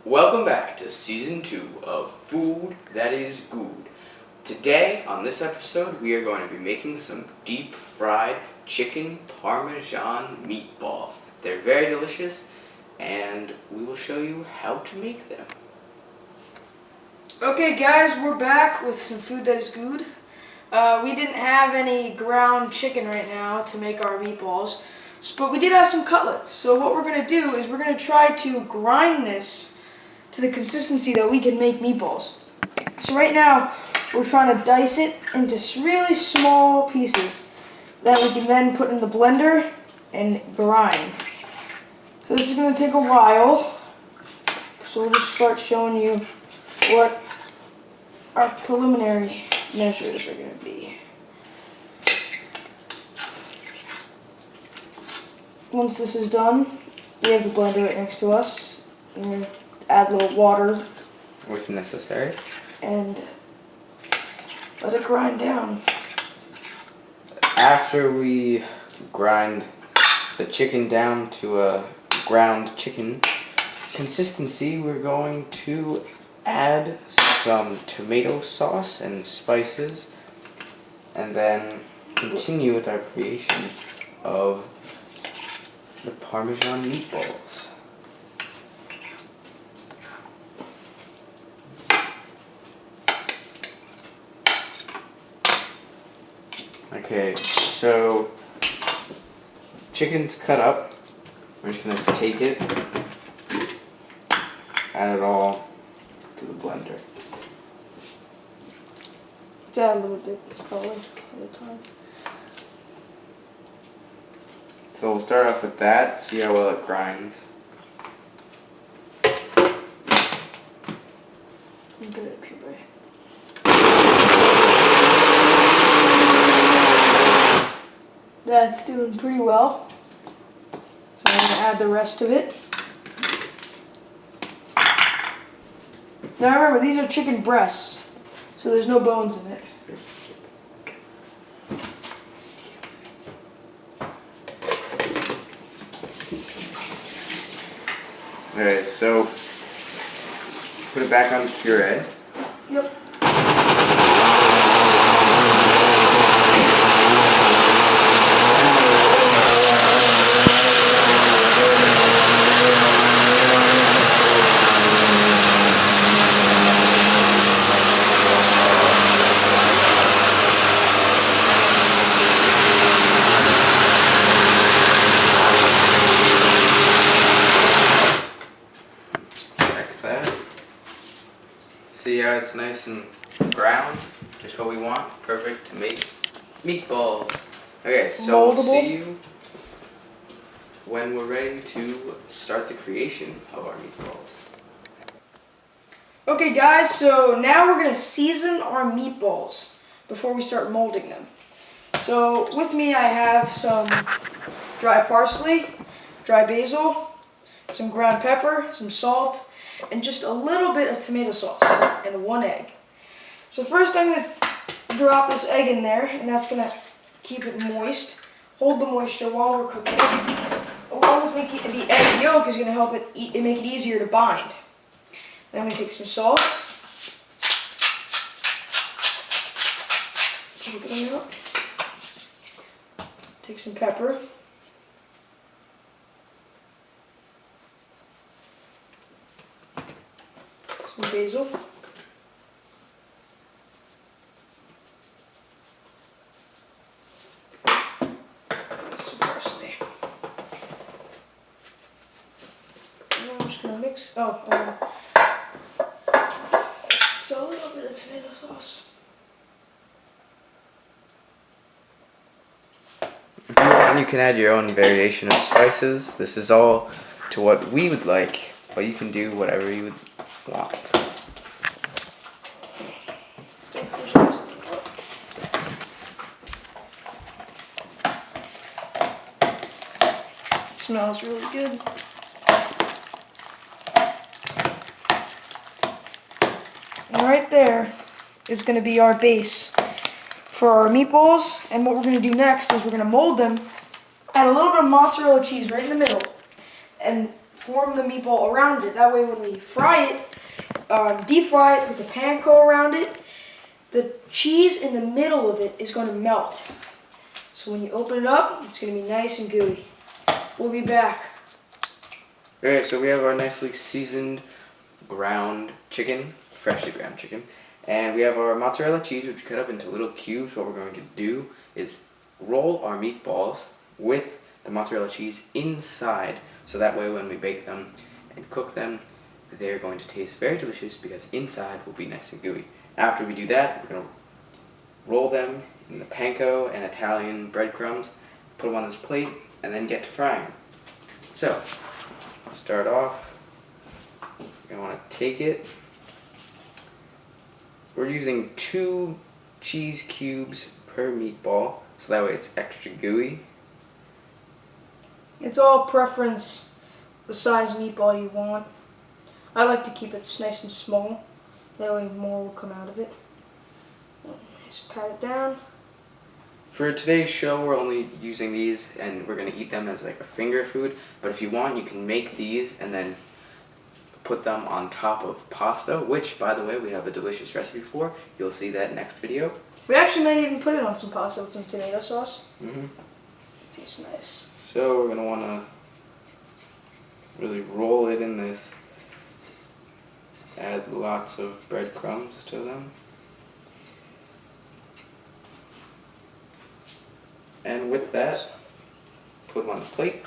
Welcome back to Season 2 of Food That Is Good. Today, on this episode, we are going to be making some deep fried chicken parmesan meatballs. They're very delicious, and we will show you how to make them. Okay guys, we're back with some food that is good. We didn't have any ground chicken right now to make our meatballs, but we did have some cutlets. So what we're going to do is we're going to try to grind this to the consistency that we can make meatballs. So right now, we're trying to dice it into really small pieces that we can then put in the blender and grind. So this is going to take a while, so we'll just start showing you what our preliminary measures are going to be. Once this is done, we have the blender right next to us. We're going to add a little water If necessary. and let it grind down. After we grind the chicken down to a ground chicken consistency, we're going to add some tomato sauce and spices, and then continue with our creation of the Parmesan meatballs. Okay, so chicken's cut up. We're just gonna take it, add it all to the blender. Let's add a little bit, probably, at a time. So we'll start off with that, see how well it grinds. Get it puree. That's doing pretty well. So I'm going to add the rest of it. Now remember, these are chicken breasts, so there's no bones in it. Okay, so put it back on the puree. Yep. See how it's nice and ground? Just what we want. Perfect to make meatballs. Okay, so we'll see you when we're ready to start the creation of our meatballs. Okay guys, so now we're going to season our meatballs before we start molding them. So with me I have some dry parsley, dry basil, some ground pepper, some salt, and just a little bit of tomato sauce and 1 egg. So first I'm going to drop this egg in there, and that's going to keep it moist, hold the moisture while we're cooking. Along with making the egg yolk is going to help it make it easier to bind. Then I'm going to take some salt, open it up, take some pepper, some basil, some parsley. And I'm just gonna mix. So a little bit of tomato sauce. If you want, you can add your own variation of spices. This is all to what we would like, but you can do whatever you would want. It smells really good. And right there is going to be our base for our meatballs. And what we're going to do next is we're going to mold them, add a little bit of mozzarella cheese right in the middle, and form the meatball around it. That way when we fry it, deep fry it with the panko around it, the cheese in the middle of it is going to melt. So when you open it up, it's going to be nice and gooey. We'll be back. Alright, so we have our nicely seasoned ground chicken, freshly ground chicken. And we have our mozzarella cheese, which we cut up into little cubes. What we're going to do is roll our meatballs with the mozzarella cheese inside. So that way when we bake them and cook them, they're going to taste very delicious because inside will be nice and gooey. After we do that, we're going to roll them in the panko and Italian breadcrumbs, put them on this plate, and then get to frying. So, I'll start off. You're going to want to take it. We're using 2 cheese cubes per meatball, so that way it's extra gooey. It's all preference, the size meatball you want. I like to keep it nice and small. That way more will come out of it. Just pat it down. For today's show, we're only using these, and we're going to eat them as like a finger food. But if you want, you can make these and then put them on top of pasta, which, by the way, we have a delicious recipe for. You'll see that next video. We actually might even put it on some pasta with some tomato sauce. Tastes nice. So we're going to want to really roll it in this. Add lots of breadcrumbs to them. And with that, put them on the plate.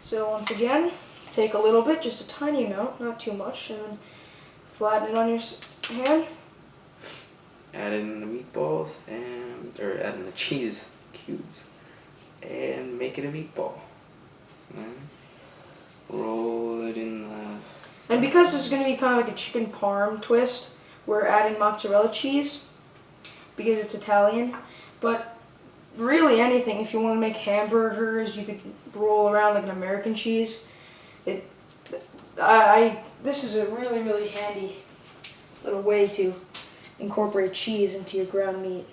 So once again, take a little bit, just a tiny amount, not too much, and then flatten it on your hand. Add in the meatballs or add in the cheese cubes and make it a meatball. And roll it in the... And because this is going to be kind of like a chicken parm twist, we're adding mozzarella cheese because it's Italian. But really anything, if you want to make hamburgers, you could roll around like an American cheese. This is a really, really handy little way to incorporate cheese into your ground meat.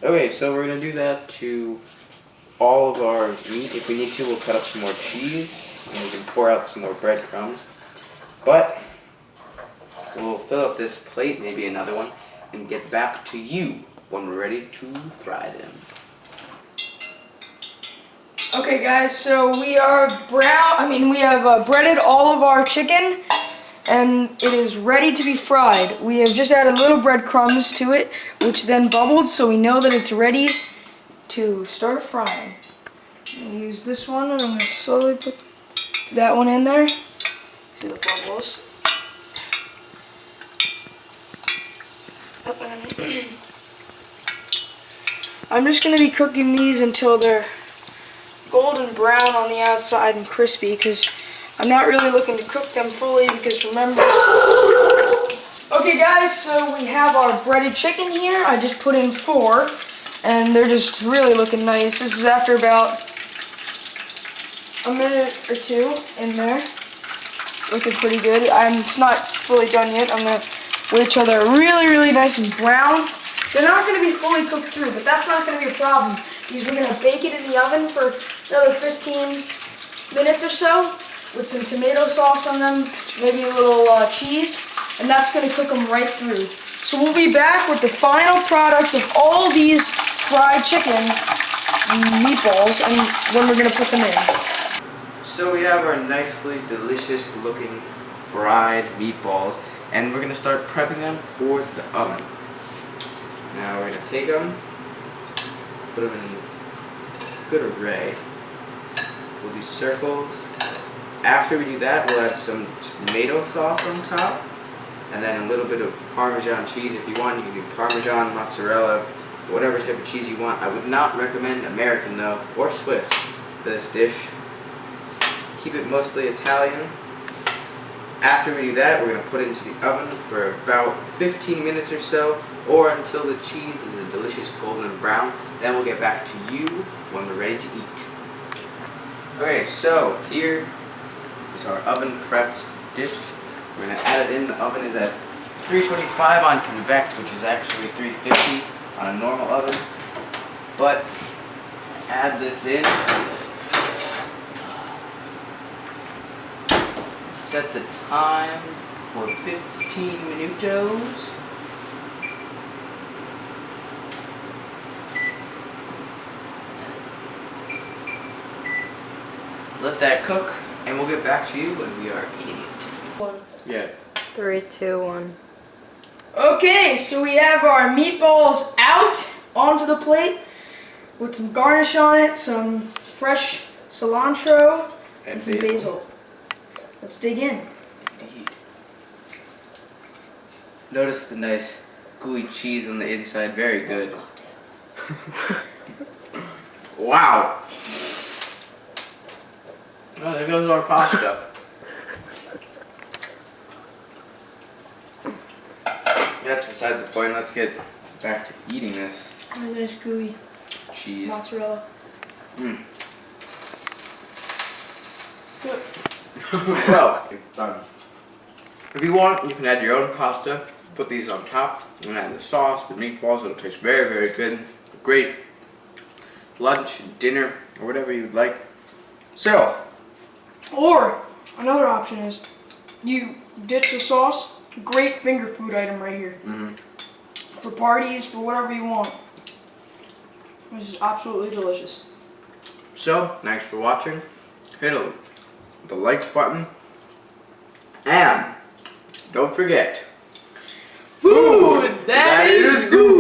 Okay, so we're going to do that to all of our meat. If we need to, we'll cut up some more cheese and we can pour out some more breadcrumbs. But we'll fill up this plate, maybe another one, and get back to you when we're ready to fry them. Okay guys, so we have breaded all of our chicken and it is ready to be fried. We have just added little breadcrumbs to it, which then bubbled, so we know that it's ready to start frying. I'm gonna use this one and I'm gonna slowly put that one in there. See the bubbles. I'm just gonna be cooking these until they're golden brown on the outside and crispy, because I'm not really looking to cook them fully, because remember... Okay guys, so we have our breaded chicken here. I just put in 4 and they're just really looking nice. This is after about a minute or 2 in there. Looking pretty good. It's not fully done yet. I'm going to wait till they're really, really nice and brown. They're not going to be fully cooked through, but that's not going to be a problem, because we're going to bake it in the oven for another 15 minutes or so with some tomato sauce on them, maybe a little cheese, and that's going to cook them right through. So we'll be back with the final product of all these fried chicken meatballs and when we're going to put them in. So we have our nicely delicious looking fried meatballs, and we're going to start prepping them for the oven. Now we're going to take them, put them in good array. We'll do circles. After we do that, we'll add some tomato sauce on top, and then a little bit of Parmesan cheese. If you want, you can do Parmesan, mozzarella, whatever type of cheese you want. I would not recommend American though, or Swiss for this dish. Keep it mostly Italian. After we do that, we're going to put it into the oven for about 15 minutes or so, or until the cheese is a delicious golden brown. Then we'll get back to you when we're ready to eat. Okay, so here is our oven prepped dish. We're going to add it in. The oven is at 325 on convect, which is actually 350 on a normal oven. But add this in. Set the time for 15 minutos. Let that cook, and we'll get back to you when we are eating it. Yeah. 3, 2, 1. Okay, so we have our meatballs out onto the plate with some garnish on it, some fresh cilantro, and some basil. Let's dig in. Notice the nice gooey cheese on the inside. Very good. Wow. Oh, there goes our pasta. That's beside the point. Let's get back to eating this Oh, nice gooey cheese. mozzarella. Mm. Good. Well, it's done. If you want, you can add your own pasta. Put these on top. You can add the sauce, the meatballs. It'll taste very, very good. Great lunch, dinner, or whatever you'd like. So, Or another option is you ditch the sauce. Great finger food item right here. For parties, for whatever you want. This is absolutely delicious. So, thanks for watching. Hit the like button. And don't forget, Food that is good.